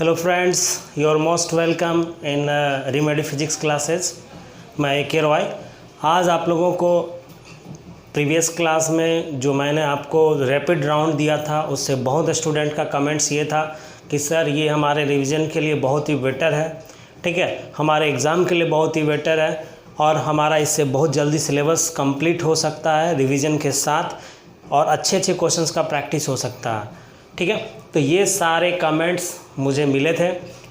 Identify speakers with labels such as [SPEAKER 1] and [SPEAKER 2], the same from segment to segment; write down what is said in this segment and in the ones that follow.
[SPEAKER 1] Hello friends, you are most welcome in remedy physics classes. मैं A K. Roy. आज आप लोगों को प्रीवियस क्लास में जो मैंने आपको रैपिड राउंड दिया था उससे बहुत स्टूडेंट का कमेंट्स ये था कि सर ये हमारे रिवीजन के लिए बहुत ही बेटर है, ठीक है, हमारे एग्ज़ाम के लिए बहुत ही बेटर है और हमारा इससे बहुत जल्दी सिलेबस कंप्लीट हो सकता है रिवीजन के साथ और अच्छे अच्छे क्वेश्चंस का प्रैक्टिस हो सकता है, ठीक है। तो ये सारे कमेंट्स मुझे मिले थे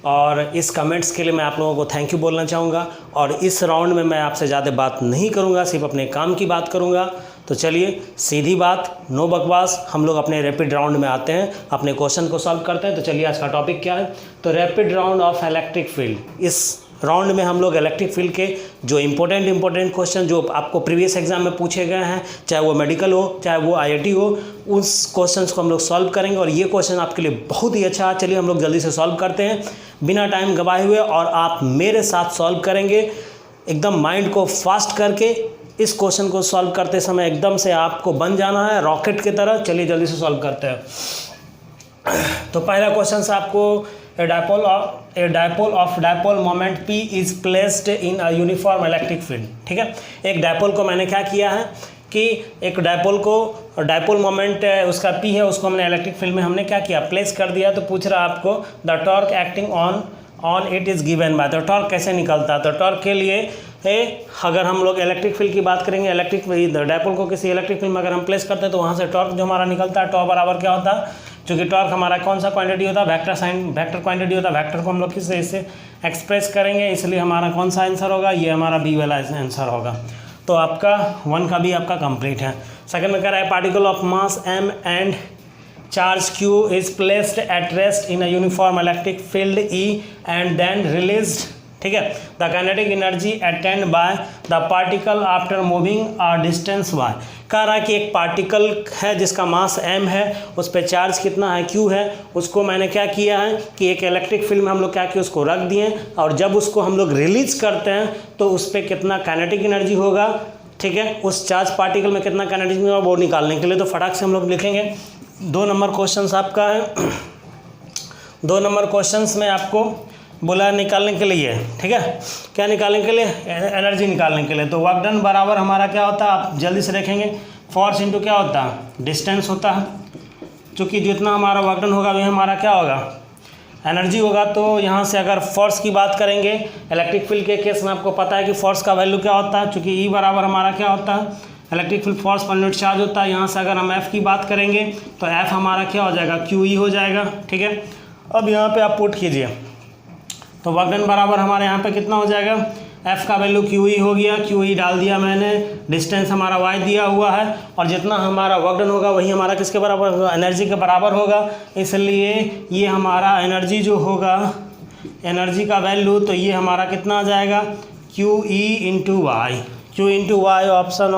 [SPEAKER 1] और इस कमेंट्स के लिए मैं आप लोगों को थैंक यू बोलना चाहूँगा। और इस राउंड में मैं आपसे ज़्यादा बात नहीं करूँगा, सिर्फ अपने काम की बात करूँगा। तो चलिए सीधी बात, नो बकवास, हम लोग अपने रैपिड राउंड में आते हैं, अपने क्वेश्चन को सॉल्व करते हैं। तो चलिए आज का टॉपिक क्या है, तो rapid round of electric field. इस राउंड में हम लोग इलेक्ट्रिक फील्ड के जो इंपॉर्टेंट क्वेश्चन जो आपको प्रीवियस एग्जाम में पूछे गए हैं, चाहे वो मेडिकल हो चाहे वो आईआईटी हो, उस क्वेश्चंस को हम लोग सॉल्व करेंगे और ये क्वेश्चन आपके लिए बहुत ही अच्छा है। चलिए हम लोग जल्दी से सॉल्व करते हैं बिना टाइम गवाए हुए, और आप मेरे साथ सॉल्व करेंगे एकदम माइंड को फास्ट करके। इस क्वेश्चन को सॉल्व करते समय एकदम से आपको बन जाना है रॉकेट की तरह। चलिए जल्दी से सॉल्व करते हैं। तो पहला क्वेश्चन से आपको A dipole of dipole moment P is placed in a uniform electric field, ठीक है। एक डायपोल को मैंने क्या किया है कि एक डायपोल को डायपोल मोमेंट उसका P है, उसको हमने इलेक्ट्रिक फील्ड में हमने क्या किया, प्लेस कर दिया। तो पूछ रहा है आपको the torque acting on it is given by. तो टॉर्क कैसे निकलता है, तो टॉर्क के लिए अगर हम लोग इलेक्ट्रिक फील्ड की बात करेंगे, इलेक्ट्रिक डायपोल को किसी इलेक्ट्रिक फील्ड में अगर हम प्लेस करते हैं तो वहाँ से टॉर्क जो हमारा निकलता है, टॉ बराबर क्या होता है, क्योंकि टॉर्क हमारा कौन सा क्वांटिटी होता है, वेक्टर क्वांटिटी होता है। वेक्टर को हम लोग किससे इससे एक्सप्रेस करेंगे, इसलिए हमारा कौन सा आंसर होगा, ये हमारा बी वाला आंसर होगा। तो आपका 1 का भी आपका कंप्लीट है। सेकंड में कह रहा है particle of mass m and charge q is placed at rest in a uniform electric field E and then released, ठीक है, the kinetic energy attend by the particle after moving a distance y। कह रहा है कि एक particle है जिसका मास m है, उस पर चार्ज कितना है, q है। उसको मैंने क्या किया है कि एक इलेक्ट्रिक फील्ड में हम लोग क्या किया, उसको रख दिए और जब उसको हम लोग रिलीज करते हैं तो उस पर कितना काइनेटिक एनर्जी होगा, ठीक है, उस चार्ज पार्टिकल में कितना काइनेटिक एनर्जी होगा वो निकालने के लिए। तो फटाक से हम लोग लिखेंगे 2 नंबर क्वेश्चन आपका है। 2 नंबर क्वेश्चन में आपको बोला निकालने के लिए, ठीक है, क्या निकालने के लिए, एनर्जी निकालने के लिए। तो वर्क डन बराबर हमारा क्या होता है, आप जल्दी से देखेंगे, फोर्स इंटू क्या होता है, डिस्टेंस होता है। चूँकि जितना हमारा वर्क डन होगा वही हमारा क्या होगा, एनर्जी होगा। तो यहाँ से अगर फोर्स की बात करेंगे इलेक्ट्रिक फील्ड के केस में, आपको पता है कि फोर्स का वैल्यू क्या होता है, चूँकि E बराबर हमारा क्या होता है, electric field force per unit charge होता है। यहाँ से अगर हम F की बात करेंगे तो F हमारा क्या हो जाएगा, QE हो जाएगा, ठीक है। अब यहाँ पर आप पुट कीजिए तो वर्क डन बराबर हमारे यहाँ पे कितना हो जाएगा, F का वैल्यू QE हो गया, QE डाल दिया मैंने, डिस्टेंस हमारा y दिया हुआ है और जितना हमारा वर्क डन होगा वही हमारा किसके बराबर होगा, एनर्जी के बराबर होगा। इसलिए ये हमारा एनर्जी जो होगा, एनर्जी का वैल्यू, तो ये हमारा कितना आ जाएगा, QE into y, Q into y, option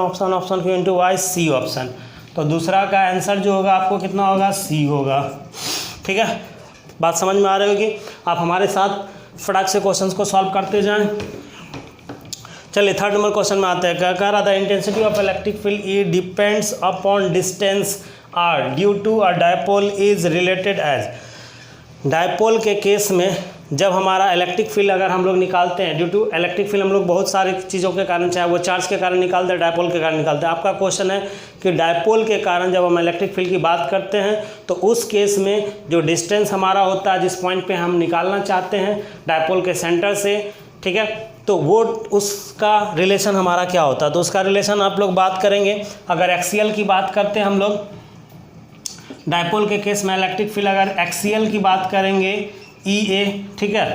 [SPEAKER 1] Q into y, C option. तो दूसरा का आंसर जो होगा आपको कितना होगा, C होगा, ठीक है। बात समझ में आ रही होगी। आप हमारे साथ फटाक से क्वेश्चंस को सॉल्व करते जाएं। चलिए थर्ड नंबर क्वेश्चन में आते हैं। क्या कह रहा था, intensity of electric field E depends upon distance r due to a dipole is related as. Dipole के केस में जब हमारा इलेक्ट्रिक फील्ड अगर हम लोग निकालते हैं, ड्यू टू इलेक्ट्रिक फील्ड हम लोग बहुत सारी चीज़ों के कारण, चाहे वो चार्ज के कारण निकालते हैं, डायपोल के कारण निकालते हैं। आपका क्वेश्चन है कि डायपोल के कारण जब हम इलेक्ट्रिक फील्ड की बात करते हैं तो उस केस में जो डिस्टेंस हमारा होता है, जिस पॉइंट पे हम निकालना चाहते हैं डायपोल के सेंटर से, ठीक है, तो वो उसका रिलेशन हमारा क्या होता है। तो उसका रिलेशन आप लोग बात करेंगे, अगर एक्सियल की बात करते हैं हम लोग डायपोल के केस में, इलेक्ट्रिक फील्ड अगर एक्सियल की बात करेंगे EA, ठीक है,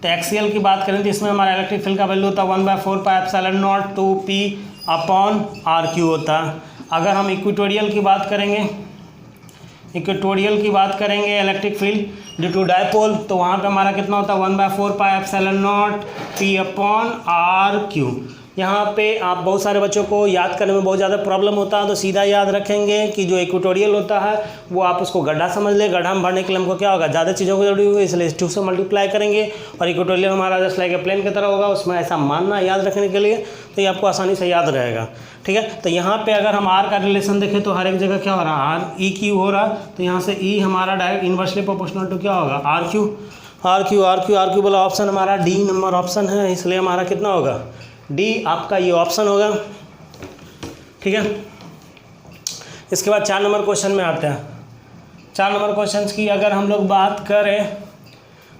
[SPEAKER 1] तो एक्सियल की बात करें तो इसमें हमारा इलेक्ट्रिक फील्ड का वैल्यू होता है 1/4πε0 2P अपॉन RQ होता है। अगर हम इक्वेटोरियल की बात करेंगे, इक्वेटोरियल की बात करेंगे electric field due to dipole, तो वहाँ पे हमारा कितना होता है 1/4πε0 P अपॉन RQ। यहाँ पे आप बहुत सारे बच्चों को याद करने में बहुत ज़्यादा प्रॉब्लम होता है, तो सीधा याद रखेंगे कि जो इक्वेटोरियल होता है वो आप उसको गड्ढा समझ ले। गड्ढा में भरने के लिए हमको क्या होगा, ज़्यादा चीज़ों की जरूरी होगी, इसलिए 2 से मल्टीप्लाई करेंगे और इक्वेटोरियल हमारा जस्ट लाइक ए प्लेन की तरह होगा, उसमें ऐसा मानना याद रखने के लिए, तो ये आपको आसानी से याद रहेगा, ठीक है। तो यहाँ पे अगर हम R का रिलेशन देखें तो हर एक जगह क्या हो रहा है, R E Q हो रहा, तो यहाँ से E हमारा डायरेक्ट इन्वर्सली प्रोपोर्शनल टू क्या होगा, RQ। आर क्यू बोला ऑप्शन हमारा डी नंबर ऑप्शन है, इसलिए हमारा कितना होगा डी, आपका ये ऑप्शन होगा। ठीक है, इसके बाद 4 नंबर क्वेश्चन में आते हैं। 4 नंबर क्वेश्चन की अगर हम लोग बात करें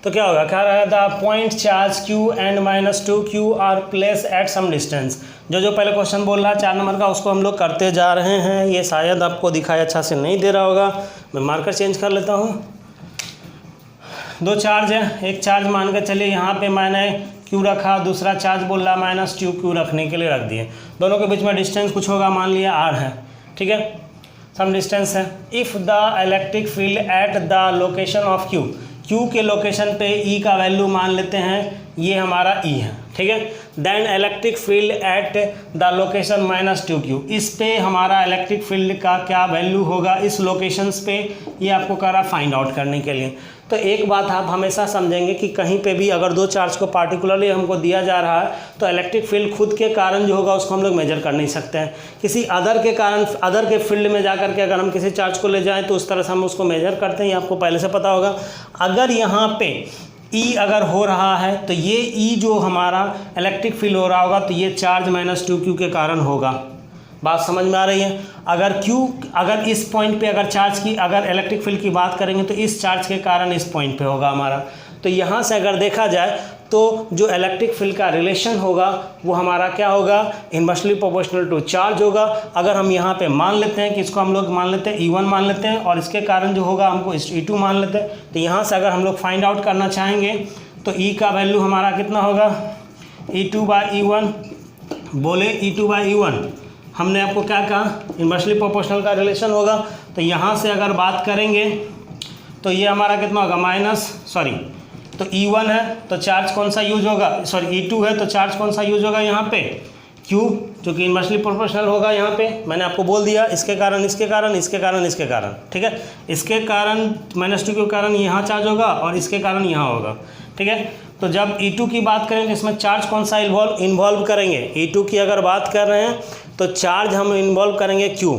[SPEAKER 1] तो क्या होगा, क्या रहेगा, the point charge q and -2q are place at some distance. जो पहले क्वेश्चन बोल रहा है 4 नंबर का, उसको हम लोग करते जा रहे हैं। ये शायद आपको दिखाई अच्छा से नहीं दे रहा होगा, मैं मार्कर चेंज कर लेता हूँ। 2 चार्ज है, एक चार्ज मान के चलिए यहाँ पे मैंने q रखा, दूसरा चार्ज बोल रहा -2q रखने के लिए रख दिए। दोनों के बीच में डिस्टेंस कुछ होगा, मान लिया r है। ठीक है, सम डिस्टेंस है। If the electric field at the location of q के लोकेशन पे E का वैल्यू मान लेते हैं, ये हमारा E है। ठीक है, then electric field at the location -2q, इस पे हमारा इलेक्ट्रिक फील्ड का क्या वैल्यू होगा इस लोकेशंस पे, ये आपको कह रहा फाइंड आउट करने के लिए। तो एक बात आप हमेशा समझेंगे कि कहीं पे भी अगर 2 चार्ज को पार्टिकुलरली हमको दिया जा रहा है तो इलेक्ट्रिक फील्ड खुद के कारण जो होगा उसको हम लोग मेजर कर नहीं सकते हैं। किसी अदर के कारण, अदर के फील्ड में जा कर के अगर हम किसी चार्ज को ले जाएं तो उस तरह से हम उसको मेजर करते हैं, ये आपको पहले से पता होगा। अगर यहाँ पे E अगर हो रहा है तो ये E जो हमारा इलेक्ट्रिक फील्ड हो रहा होगा तो ये चार्ज -2q के कारण होगा। बात समझ में आ रही है। अगर इस पॉइंट पे अगर चार्ज की, अगर इलेक्ट्रिक फील्ड की बात करेंगे तो इस चार्ज के कारण इस पॉइंट पे होगा हमारा। तो यहाँ से अगर देखा जाए तो जो इलेक्ट्रिक फील्ड का रिलेशन होगा वो हमारा क्या होगा, इनवर्सली प्रोपोर्शनल टू चार्ज होगा। अगर हम यहाँ पे मान लेते हैं कि इसको हम लोग मान लेते हैं E1 मान लेते हैं और इसके कारण जो होगा हमको E2 मान लेते हैं। तो यहाँ से अगर हम लोग फाइंड आउट करना चाहेंगे तो E का वैल्यू हमारा कितना होगा, E2/E1। बोले E2/E1 हमने आपको क्या कहा, इनवर्सली प्रोपोर्शनल का रिलेशन होगा। तो यहाँ से अगर बात करेंगे तो ये हमारा कितना होगा, तो E1 है तो चार्ज कौन सा यूज होगा, E2 है तो चार्ज कौन सा यूज होगा यहाँ पे, Q, जो कि इनवर्सली प्रोपोर्शनल होगा। यहाँ पे मैंने आपको बोल दिया इसके कारण, इसके कारण, इसके कारण, इसके कारण। ठीक है, इसके कारण -2 के कारण यहाँ चार्ज होगा और इसके कारण यहाँ होगा। ठीक है, तो जब E2 की बात करें तो इसमें चार्ज कौन सा इन्वॉल्व करेंगे, E2 की अगर बात कर रहे हैं तो चार्ज हम इन्वॉल्व करेंगे Q,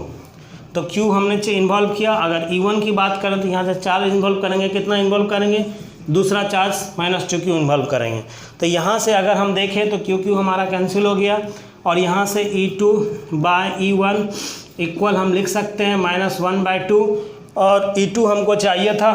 [SPEAKER 1] तो Q हमने इन्वॉल्व किया। अगर E1 की बात करें तो यहाँ से चार्ज इन्वॉल्व करेंगे, कितना इन्वॉल्व करेंगे, दूसरा चार्ज -2q इन्वॉल्व करेंगे। तो यहाँ से अगर हम देखें तो Q हमारा कैंसिल हो गया और यहाँ से E2/E1 इक्वल हम लिख सकते हैं -1/2 और E2 हमको चाहिए था।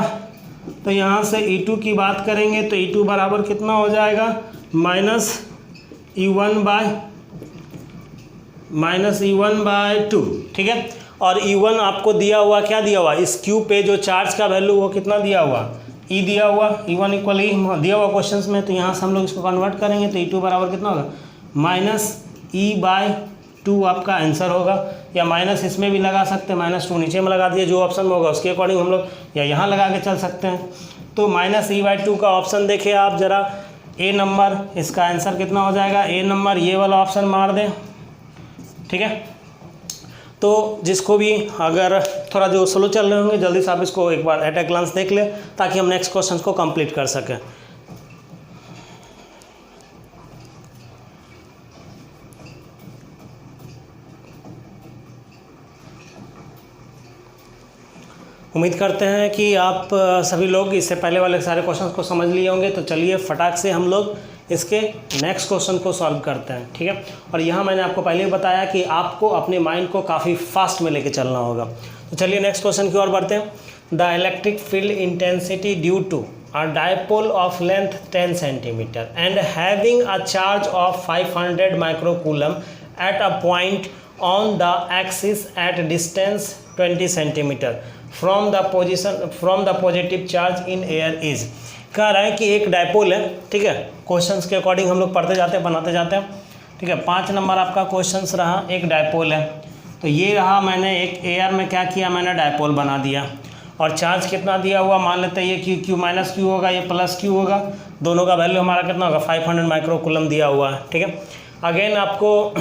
[SPEAKER 1] तो यहाँ से E2 की बात करेंगे तो E2 बराबर कितना हो जाएगा, -E1/2। ठीक है, और E1 आपको दिया हुआ, क्या दिया हुआ, इस Q पे जो चार्ज का वैल्यू वो कितना दिया हुआ, E दिया हुआ, E1 इक्वल E दिया हुआ क्वेश्चंस में। तो यहाँ से हम लोग इसको कन्वर्ट करेंगे तो E2 बराबर कितना होगा, -E/2 आपका आंसर होगा। या माइनस इसमें भी लगा सकते हैं, -2 नीचे में लगा दिए, जो ऑप्शन में होगा उसके अकॉर्डिंग हम लोग या यहाँ लगा के चल सकते हैं। तो -E/2 का ऑप्शन देखिए आप ज़रा, A नंबर, इसका आंसर कितना हो जाएगा, A नंबर, ये वाला ऑप्शन मार दें। ठीक है, तो जिसको भी अगर थोड़ा जो स्लो चल रहे होंगे जल्दी से आप इसको एक बार एट ए ग्लांस देख लें ताकि हम नेक्स्ट क्वेश्चन को कंप्लीट कर सकें। उम्मीद करते हैं कि आप सभी लोग इससे पहले वाले सारे क्वेश्चंस को समझ लिए होंगे। तो चलिए फटाक से हम लोग इसके नेक्स्ट क्वेश्चन को सॉल्व करते हैं। ठीक है, और यहाँ मैंने आपको पहले ही बताया कि आपको अपने माइंड को काफ़ी फास्ट में लेके चलना होगा। तो चलिए नेक्स्ट क्वेश्चन की ओर बढ़ते हैं। The electric field intensity due to a dipole of length 10 cm and having a charge of 500 microcoulomb at a point on the axis at distance 20 cm from the positive charge in air is। कह रहा है कि एक dipole है। ठीक है, questions के according हम लोग पढ़ते जाते हैं, बनाते जाते हैं। ठीक है, 5 नंबर आपका क्वेश्चंस रहा, एक डायपोल है। तो ये रहा, मैंने एक एयर में क्या किया, मैंने डायपोल बना दिया और चार्ज कितना दिया हुआ, मान लेते हैं ये Q -Q होगा, ये +Q होगा। दोनों का वैल्यू हमारा कितना होगा, 500 माइक्रोकूलम दिया हुआ है। ठीक है, अगेन आपको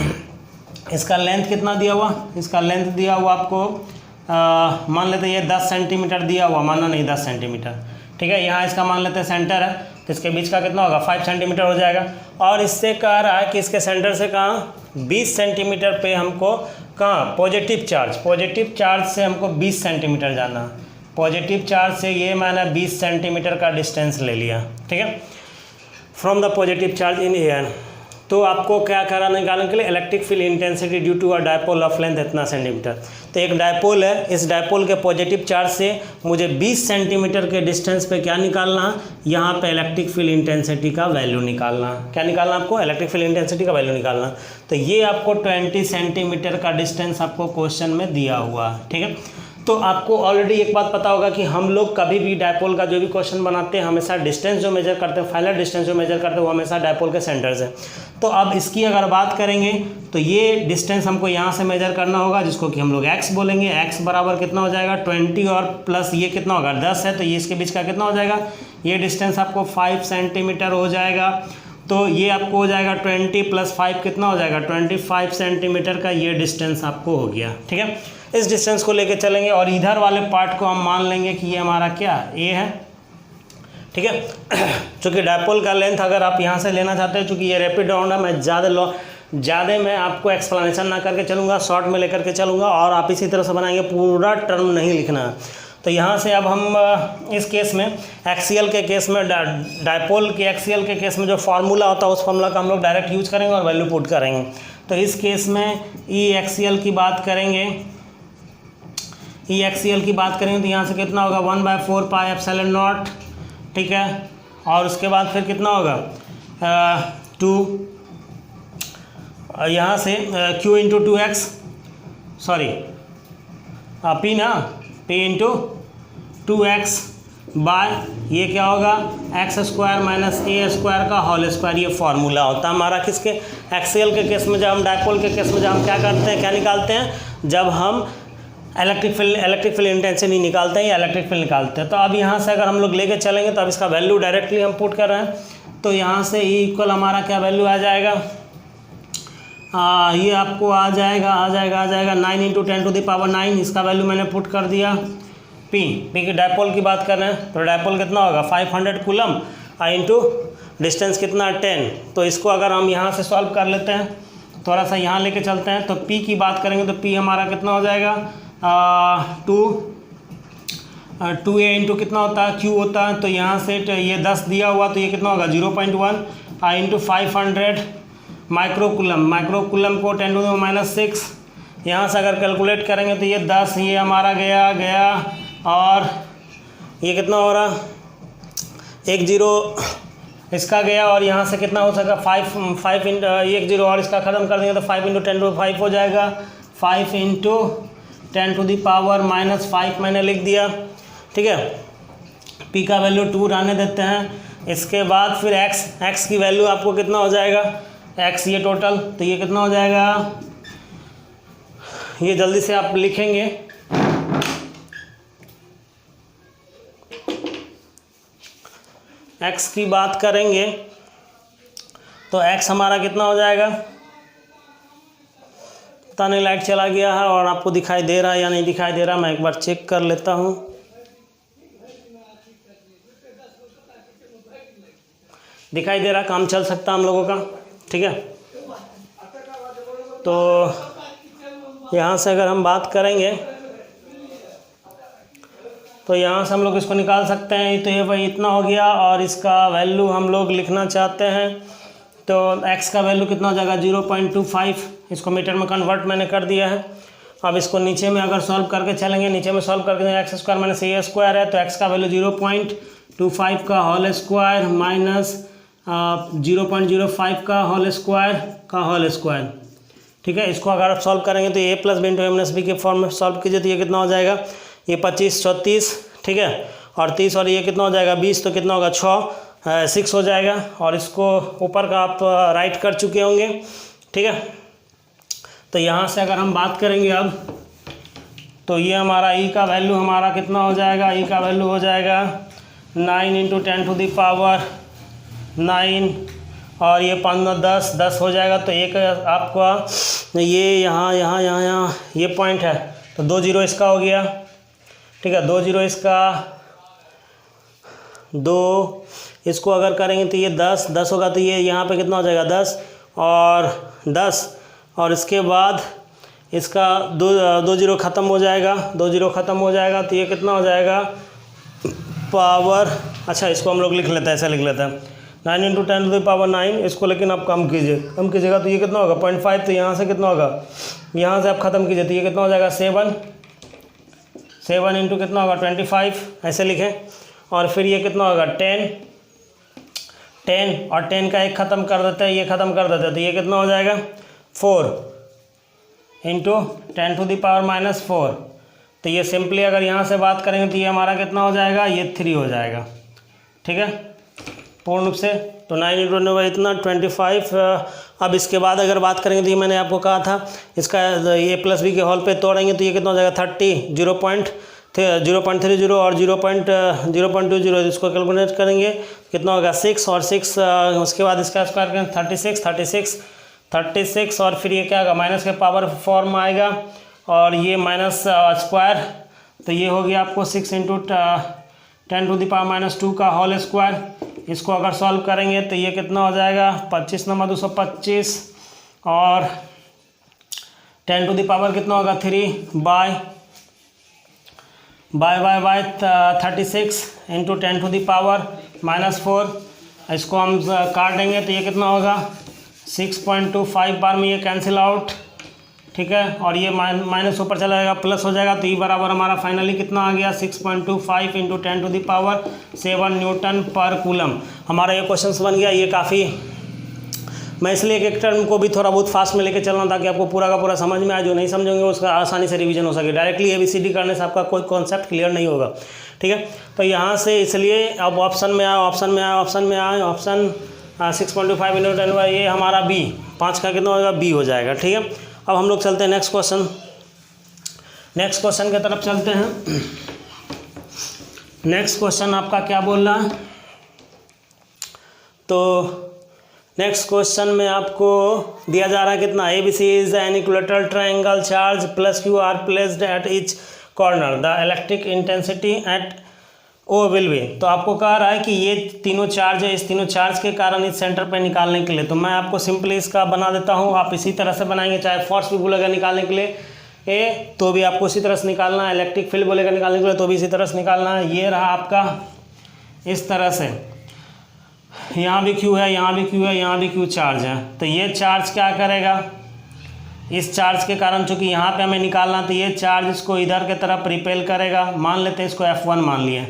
[SPEAKER 1] इसका लेंथ कितना दिया हुआ, इसका लेंथ दिया हुआ आपको मान लेते हैं ये 10 सेंटीमीटर दिया हुआ, माना नहीं 10 सेंटीमीटर। ठीक है, यहाँ इसका मान लेते हैं सेंटर है तो इसके बीच का कितना होगा, 5 सेंटीमीटर हो जाएगा। और इससे कह रहा है कि इसके सेंटर से कहाँ, 20 सेंटीमीटर पे हमको कहाँ, पॉजिटिव चार्ज से हमको 20 सेंटीमीटर जाना है। पॉजिटिव चार्ज से ये मैंने 20 सेंटीमीटर का डिस्टेंस ले लिया, ठीक है, from the positive charge in air. तो आपको क्या करा निकालने के लिए, electric field intensity due to a dipole of length इतना सेंटीमीटर। तो एक डायपोल है, इस डायपोल के पॉजिटिव चार्ज से मुझे 20 सेंटीमीटर के डिस्टेंस पे क्या निकालना, यहाँ पे इलेक्ट्रिक फील्ड इंटेंसिटी का वैल्यू निकालना। क्या निकालना आपको, इलेक्ट्रिक फील्ड इंटेंसिटी का वैल्यू निकालना। तो ये आपको 20 सेंटीमीटर का डिस्टेंस आपको क्वेश्चन में दिया हुआ, ठीक है। तो आपको ऑलरेडी एक बात पता होगा कि हम लोग कभी भी डायपोल का जो भी क्वेश्चन बनाते हैं हमेशा डिस्टेंस जो मेजर करते हैं, फाइनल डिस्टेंस जो मेजर करते हैं वो हमेशा डायपोल के सेंटर से। तो अब इसकी अगर बात करेंगे तो ये डिस्टेंस हमको यहाँ से मेजर करना होगा, जिसको कि हम लोग x बोलेंगे। x बराबर कितना हो जाएगा 20 और प्लस ये कितना होगा 10 है, तो ये इसके बीच का कितना हो जाएगा, ये डिस्टेंस आपको 5 सेंटीमीटर हो जाएगा। तो ये आपको हो जाएगा 20 + 5 कितना हो जाएगा 25 सेंटीमीटर का ये डिस्टेंस आपको हो गया, ठीक है। इस डिस्टेंस को लेके चलेंगे और इधर वाले पार्ट को हम मान लेंगे कि ये हमारा क्या ए है, ठीक है। चूँकि डायपोल का लेंथ अगर आप यहाँ से लेना चाहते हैं, चूँकि ये रैपिड राउंड है, मैं ज़्यादा मैं आपको एक्सप्लेनेशन ना करके चलूँगा, शॉर्ट में लेकर के चलूँगा और आप इसी तरह से बनाएंगे, पूरा टर्म नहीं लिखना है। तो यहाँ से अब हम इस केस में एक्सियल के केस में, डायपोल के एक्सियल के केस में जो फार्मूला होता है उस फार्मूला का हम लोग डायरेक्ट यूज करेंगे और वैल्यू पुट करेंगे। तो इस केस में ई एक्सियल की बात करेंगे, ई एक्सियल की बात करेंगे तो यहाँ से कितना होगा 1/4 पाई एप्सिलॉन नॉट, ठीक है। और उसके बाद फिर कितना होगा 2 यहाँ से Q × 2x, सॉरी P ना, P × 2x बाय ये क्या होगा x² - a² का होल स्क्वायर। ये फार्मूला होता है हमारा किसके, एक्सियल के केस में। जब हम डायपोल के केस में जब हम क्या करते हैं, क्या निकालते हैं, जब हम इलेक्ट्रिक फील्ड इंटेंसिटी निकालते हैं या इलेक्ट्रिक फील्ड निकालते हैं। तो अब यहाँ से अगर हम लोग लेके चलेंगे तो अब इसका वैल्यू डायरेक्टली हम पुट कर रहे हैं। तो यहाँ से E इक्वल हमारा क्या वैल्यू आ जाएगा, ये आपको आ जाएगा 9 × 10⁻⁹। इसका वैल्यू मैंने पुट कर दिया। P की डायपोल की बात कर रहे हैं तो डायपोल कितना होगा 500 कूलम इंटू डिस्टेंस कितना 10। तो इसको अगर हम यहाँ से सॉल्व कर लेते हैं, थोड़ा सा यहाँ लेके चलते हैं, तो P की बात करेंगे तो P हमारा कितना हो जाएगा 2a इंटू कितना होता है Q होता है। तो यहाँ से ये 10 दिया हुआ तो ये कितना होगा 0.1 इंटू 500 माइक्रोकूलम को 10⁻⁶। यहाँ से अगर कैलकुलेट करेंगे तो ये 10, ये हमारा गया और ये कितना हो रहा 1 0 इसका गया और यहाँ से कितना हो सका 5 1 0 और इसका ख़त्म कर देंगे तो 5 × 10⁵ हो जाएगा। 5 × 10⁻⁻5 मैंने लिख दिया, ठीक है। P का वैल्यू 2 रहने देते हैं। इसके बाद फिर x की वैल्यू आपको कितना हो जाएगा, x ये टोटल, तो ये कितना हो जाएगा, ये जल्दी से आप लिखेंगे, x की बात करेंगे तो x हमारा कितना हो जाएगा, पता नहीं लाइट चला गया है और आपको दिखाई दे रहा है या नहीं दिखाई दे रहा, मैं एक बार चेक कर लेता हूँ। दिखाई दे रहा, काम चल सकता हम लोगों का, ठीक है। तो यहाँ से अगर हम बात करेंगे तो यहाँ से हम लोग इसको निकाल सकते हैं। तो ये भाई इतना हो गया और इसका वैल्यू हम लोग लिखना चाहते हैं तो x का वैल्यू कितना हो जाएगा 0.25। इसको मीटर में कन्वर्ट मैंने कर दिया है। अब इसको नीचे में अगर सॉल्व करके चलेंगे, नीचे में सॉल्व करके x² - a² है तो x का वैल्यू 0.25 का होल स्क्वायर माइनस 0.05 का होल स्क्वायर, ठीक है। इसको अगर आप सॉल्व करेंगे तो a + b × -b के फॉर्म में सॉल्व कीजिए तो ये कितना हो जाएगा, ये 25 34, ठीक है, और 30 और ये कितना हो जाएगा 20, तो कितना होगा 6 हो जाएगा। और इसको ऊपर का आप राइट कर चुके होंगे, ठीक है। तो यहाँ से अगर हम बात करेंगे अब तो ये हमारा E का वैल्यू हमारा कितना हो जाएगा, E का वैल्यू हो जाएगा 9 × 10⁹ और ये 5 10 हो जाएगा। तो एक आपका ये यहाँ ये पॉइंट है तो 2 0 इसका हो गया, ठीक है। 2 0 इसका 2, इसको अगर करेंगे तो ये 10 होगा तो ये यहाँ पे कितना हो जाएगा 10 और 10 और इसके बाद इसका दो जीरो ख़त्म हो जाएगा, 2 जीरो ख़त्म हो जाएगा, तो ये कितना हो जाएगा पावर, अच्छा इसको हम लोग लिख लेते हैं, ऐसा लिख लेते हैं 9 × 10⁻⁹ इसको, लेकिन आप कम कीजिएगा तो ये कितना होगा 0.5, तो यहाँ से कितना होगा, यहाँ से आप ख़त्म कीजिए तो ये कितना हो जाएगा 7 × कितना होगा 25, ऐसे लिखें। और फिर ये कितना होगा 10 और 10 का एक ख़त्म कर देते हैं, ये ख़त्म कर देते हैं, तो ये कितना हो जाएगा 4 × 10⁻⁻4। तो ये सिंपली अगर यहाँ से बात करेंगे तो ये हमारा कितना हो जाएगा, ये 3 हो जाएगा, ठीक है, पूर्ण रूप से। तो 9 × 10 इतना 25। अब इसके बाद अगर बात करेंगे तो ये मैंने आपको कहा था इसका ये प्लस बी के हॉल पे तोड़ेंगे तो ये कितना हो जाएगा 30, 0.30 और 0.20, इसको कैलकुलेट करेंगे कितना होगा 6, और 6 उसके बाद इसका स्क्वायर करेंगे 36 और फिर ये क्या होगा माइनस के पावर फॉर्म आएगा और ये माइनस स्क्वायर, तो ये हो गया आपको 6 × 10⁻⁻2 का होल स्क्वायर। इसको अगर सॉल्व करेंगे तो ये कितना हो जाएगा 25 × 225 और 10 कितना होगा 3 बाय 36 × 10⁻⁻4। इसको हम काट देंगे तो ये कितना होगा 6.25 बार में ये कैंसिल आउट, ठीक है, और ये माइनस ऊपर चला जाएगा प्लस हो जाएगा, तो ये बराबर हमारा फाइनली कितना आ गया 6.25 × 10⁻7 न्यूटन पर कूलम। हमारा ये क्वेश्चन बन गया। ये काफ़ी, मैं इसलिए एक टर्म को भी थोड़ा बहुत फास्ट में लेके चल रहा हूँ ताकि आपको पूरा का पूरा समझ में आए, जो नहीं समझेंगे उसका आसानी से रिवीजन हो सके। डायरेक्टली ABCD करने से आपका कोई कॉन्सेप्ट क्लियर नहीं होगा, ठीक है। तो यहाँ से इसलिए अब ऑप्शन में आए 6.25 × 10, ये हमारा B 5 का कितना होगा B हो जाएगा, ठीक है। अब हम लोग चलते हैं नेक्स्ट क्वेश्चन की तरफ चलते हैं। नेक्स्ट क्वेश्चन आपका क्या बोल रहा है, तो नेक्स्ट क्वेश्चन में आपको दिया जा रहा है कितना ABC is an equilateral triangle charge plus Q are placed at each corner, the electric intensity at O will be. तो आपको कह रहा है कि ये तीनों चार्ज है, इस तीनों चार्ज के कारण इस सेंटर पे निकालने के लिए, तो मैं आपको सिंपली इसका बना देता हूँ, आप इसी तरह से बनाएंगे। चाहे फोर्स भी बोलेगा निकालने के लिए तो भी आपको इसी तरह से निकालना है, इलेक्ट्रिक फील्ड बोलेगा निकालने के लिए तो भी इसी तरह से निकालना है। ये रहा आपका इस तरह से, यहाँ भी Q है, यहाँ भी Q है, यहाँ भी Q चार्ज है। तो ये चार्ज क्या करेगा, इस चार्ज के कारण चूँकि यहाँ पे हमें निकालना, तो ये चार्ज इसको इधर के तरफ रिपेल करेगा। मान लेते हैं इसको F1 मान लिए,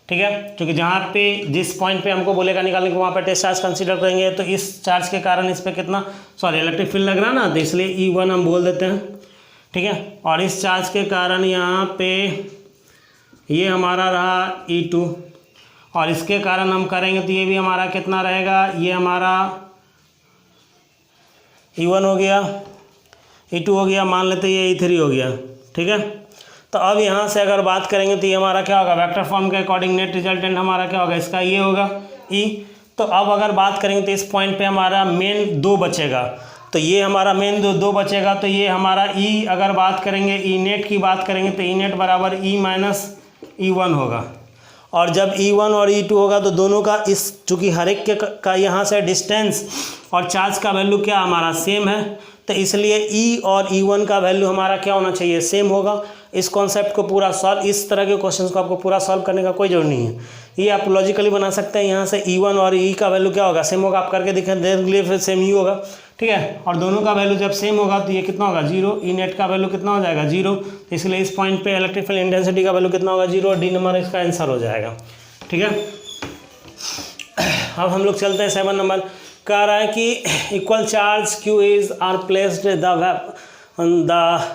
[SPEAKER 1] ठीक है, क्योंकि जहाँ पे जिस पॉइंट पे हमको बोलेगा निकालने को वहाँ पे टेस्ट चार्ज कंसीडर करेंगे। तो इस चार्ज के कारण इस पर कितना इलेक्ट्रिक फील्ड लग रहा है ना, तो इसलिए E1 हम बोल देते हैं, ठीक है। और इस चार्ज के कारण यहाँ पे ये हमारा रहा E2, और इसके कारण हम करेंगे तो ये भी हमारा कितना रहेगा, ये हमारा E1 हो गया, E2 हो गया, मान लेते ये E3 हो गया, ठीक है। तो अब यहाँ से अगर बात करेंगे तो ये हमारा क्या होगा, वेक्टर फॉर्म के अकॉर्डिंग नेट रिजल्टेंट हमारा क्या होगा, इसका ये होगा E। तो अब अगर बात करेंगे तो इस पॉइंट पे हमारा मेन 2 बचेगा, तो ये हमारा मेन 2 बचेगा, तो ये हमारा E अगर बात करेंगे E नेट की बात करेंगे तो E नेट बराबर E माइनस E1 होगा। और जब E1 और E2 होगा तो दोनों का इस चूँकि हर एक का यहाँ से डिस्टेंस और चार्ज का वैल्यू क्या हमारा सेम है, तो इसलिए E और E1 का वैल्यू हमारा क्या होना चाहिए, सेम होगा। इस कॉन्सेप्ट को पूरा सॉल्व, इस तरह के क्वेश्चंस को आपको पूरा सॉल्व करने का कोई जरूरत नहीं है, ये आप लॉजिकली बना सकते हैं। यहाँ से E1 और E का वैल्यू क्या होगा, सेम होगा, आप करके देख फिर सेम ही होगा, ठीक है। और दोनों का वैल्यू जब सेम होगा तो ये कितना होगा 0, E नेट का वैल्यू कितना हो जाएगा 0, इसलिए इस पॉइंट पे इलेक्ट्रिक फील्ड इंटेंसिटी का वैल्यू कितना होगा 0, D नंबर इसका आंसर हो जाएगा, ठीक है। अब हम लोग चलते हैं 7 नंबर। कह रहा है कि equal charge Q is are placed the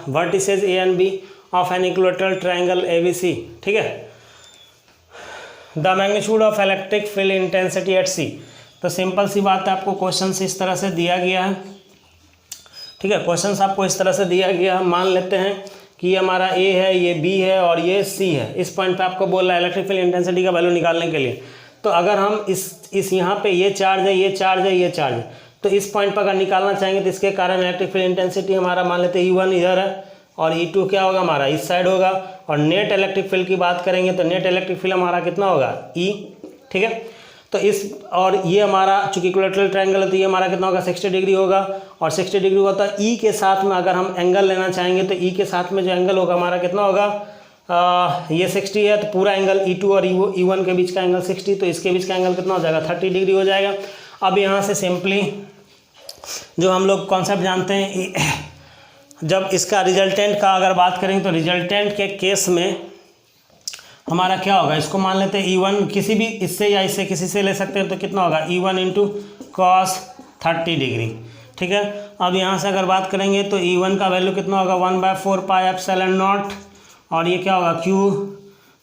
[SPEAKER 1] vertices A and B of an equilateral triangle ABC, ठीक है। The magnitude of electric field intensity at C। तो सिंपल सी बात है, आपको क्वेश्चन इस तरह से दिया गया है, ठीक है। क्वेश्चन आपको इस तरह से दिया गया है, मान लेते हैं कि ये हमारा A है, ये B है और ये C है। इस पॉइंट पे आपको बोल रहा है इलेक्ट्रिक फील्ड इंटेंसिटी का वैल्यू निकालने के लिए। तो अगर हम इस यहाँ पे ये चार्ज है, ये चार्ज है, ये चार्ज है, तो इस पॉइंट पर अगर निकालना चाहेंगे तो इसके कारण इलेक्ट्रिक फील्ड इंटेंसिटी हमारा मान लेते हैं E1 इधर है और E2 क्या होगा हमारा इस साइड होगा। और नेट इलेक्ट्रिक फील्ड की बात करेंगे तो नेट इलेक्ट्रिक फील्ड हमारा कितना होगा E, ठीक है। तो इस और ये हमारा चूंकि इक्विलैटरल ट्रायंगल है तो ये हमारा कितना होगा 60 डिग्री होगा, और 60 डिग्री होता है ई के साथ में अगर हम एंगल लेना चाहेंगे तो ई के साथ में जो एंगल होगा हमारा कितना होगा, ये 60 है तो पूरा एंगल E2 और E1 के बीच का एंगल 60, तो इसके बीच का एंगल कितना हो जाएगा 30 डिग्री हो जाएगा। अब यहाँ से सिंपली जो हम लोग कॉन्सेप्ट जानते हैं, जब इसका रिजल्टेंट का अगर बात करेंगे तो रिजल्टेंट के केस में हमारा क्या होगा, इसको मान लेते हैं E1 किसी भी इससे या इससे किसी से ले सकते हैं, तो कितना होगा E1 इंटू cos 30 डिग्री। ठीक है, अब यहाँ से अगर बात करेंगे तो E1 का वैल्यू कितना होगा 1/4 पाई एप्सिलॉन नॉट, और ये क्या होगा Q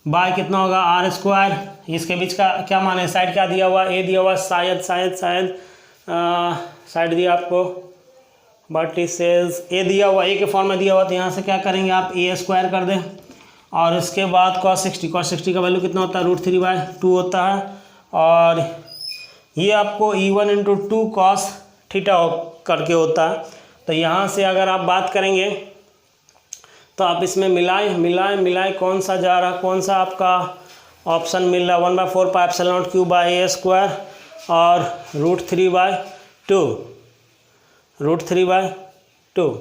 [SPEAKER 1] बाय कितना होगा R स्क्वायर। इसके बीच का क्या मान है, साइड क्या दिया हुआ, A दिया हुआ, शायद साइड दिया आपको, बट इट सेज A दिया हुआ, A के फॉर्म में दिया हुआ, तो यहाँ से क्या करेंगे आप A स्क्वायर कर दें, और इसके बाद cos 60 का वैल्यू कितना होता है √3/2 होता है, और ये आपको E1 इंटू 2 cos थीटा करके होता है। तो यहाँ से अगर आप बात करेंगे तो आप इसमें मिलाए कौन सा जा रहा, कौन सा आपका ऑप्शन मिल रहा, 1/4 pi epsilon not Q by A square और √3/2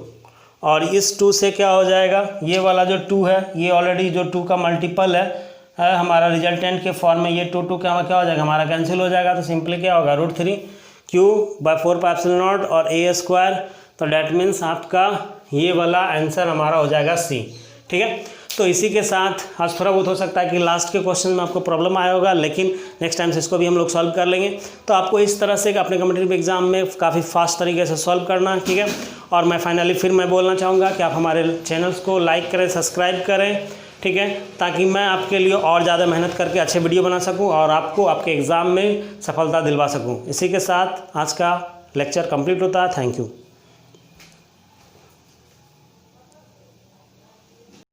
[SPEAKER 1] और इस 2 से क्या हो जाएगा, ये वाला जो 2 है ये ऑलरेडी जो 2 का मल्टीपल है हमारा रिजल्टेंट के फॉर्म में, ये 2 क्या हो जाएगा हमारा कैंसिल हो जाएगा, तो सिंपली क्या होगा √3Q/4 पाई एप्सिलॉन नॉट और A स्क्वायर, तो डैट मीन्स आपका ये वाला आंसर हमारा हो जाएगा C। ठीक है, तो इसी के साथ आज थोड़ा बहुत हो सकता है कि लास्ट के क्वेश्चन में आपको प्रॉब्लम आया होगा, लेकिन नेक्स्ट टाइम से इसको भी हम लोग सॉल्व कर लेंगे। तो आपको इस तरह से अपने कॉम्पिटिटिव एग्जाम में काफ़ी फास्ट तरीके से सॉल्व करना, ठीक है। और मैं फाइनली फिर मैं बोलना चाहूँगा कि आप हमारे चैनल्स को लाइक करें, सब्सक्राइब करें, ठीक है, ताकि मैं आपके लिए और ज़्यादा मेहनत करके अच्छे वीडियो बना सकूँ और आपको आपके एग्ज़ाम में सफलता दिलवा सकूँ। इसी के साथ आज का लेक्चर कंप्लीट होता है। Thank you.